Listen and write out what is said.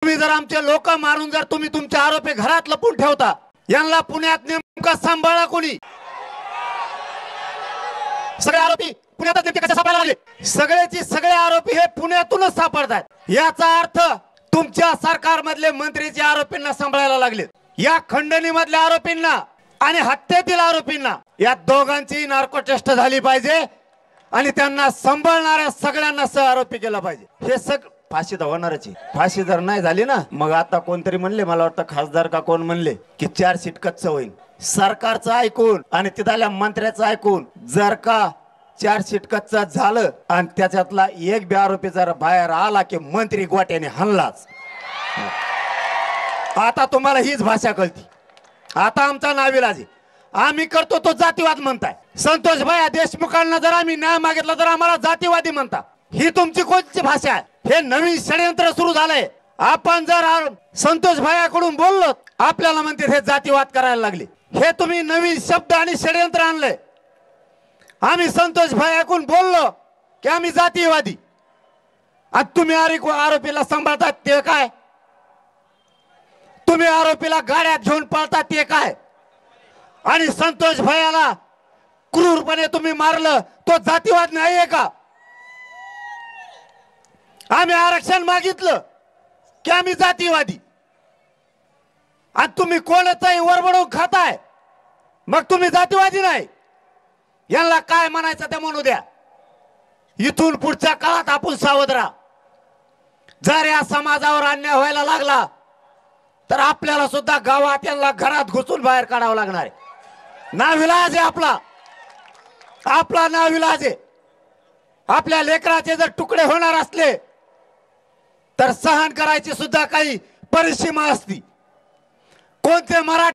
तुम्ही जर आमचे लोक मारून जर तुम्ही तुमचे आरोपी घरात लपून ठेवता, यांना पुण्यात नेमका सांभाळा कोणी? सगळे आरोपी पुण्यातच नेमके कसे सापडायला लागले? सगळेचे सगळे आरोपी हे पुण्यातूनच सापडतात। याचा अर्थ तुमच्या सरकारमधले मंत्रीचे आरोपींना सांभाळायला लागले। या खंडणी मधल्या आरोपींना आणि हत्येतील आरोपींना या दोघांची नार्को टेस्ट झाली पाहिजे आणि त्यांना सांभाळणाऱ्या सगळ्यांना सह आरोपी केला पाहिजे। हे सगळं फाशी तर होणारच आहे। फाशी जर नाही झाली ना, मग आता कोणतरी म्हणले, मला वाटतं खासदार का कोण म्हणले की 4 सीट कच्चं होईल। सरकारचं ऐकून आणि तिथल्या मंत्र्याचं ऐकून जर का 4 सीट कच्चं झालं आणि त्याच्यातला एक बी आरोपी जर बाहेर आला की मंत्री गोट्याने हल्लाच। आता तुम्हाला हीच भाषा कळती। आता आमचा नाविलाज आहे, आम्ही करतो तो जातीवाद म्हणताय। संतोष भाई देशमुखांना जर आम्ही न्याय मागितला तर आम्हाला जातीवादी म्हणता। ही तुमची कोणती भाषा आहे? हे नवीन षडयंत्र सुरू झालंय। आपण जर संतोष भाईकडून बोललो, आपल्याला म्हणते हे जातीवाद करायला लागले। हे तुम्ही नवीन शब्द आणि षडयंत्र आणलंय। आम्ही संतोष भाईकडून बोललो की आम्ही जातीवादी, आणि तुम्ही आरोपीला सांभाळतात ते काय? तुम्ही आरोपीला गाड्यात घेऊन पळतात ते काय? आणि संतोष भाईला क्रूरपणे तुम्ही मारलं, तो जातीवाद नाहीये का? आम्ही आरक्षण मागितलं की आम्ही जातीवादी, आणि तुम्ही कोणाचाही वरबडून खाताय, मग तुम्ही जातीवादी नाही? यांना काय म्हणायचं ते म्हणू द्या। इथून पुढच्या काळात आपण सावध राहा। जर या समाजावर अन्याय व्हायला लागला तर आपल्याला सुद्धा गावात यांना घरात घुसून बाहेर काढावं लागणार आहे। नाविलाज आहे आपला नाविलाज आहे। आपल्या लेकराचे जर तुकडे होणार असले तर सहन करायची सुद्धा काही परिसीमा असती। कोणते मराठी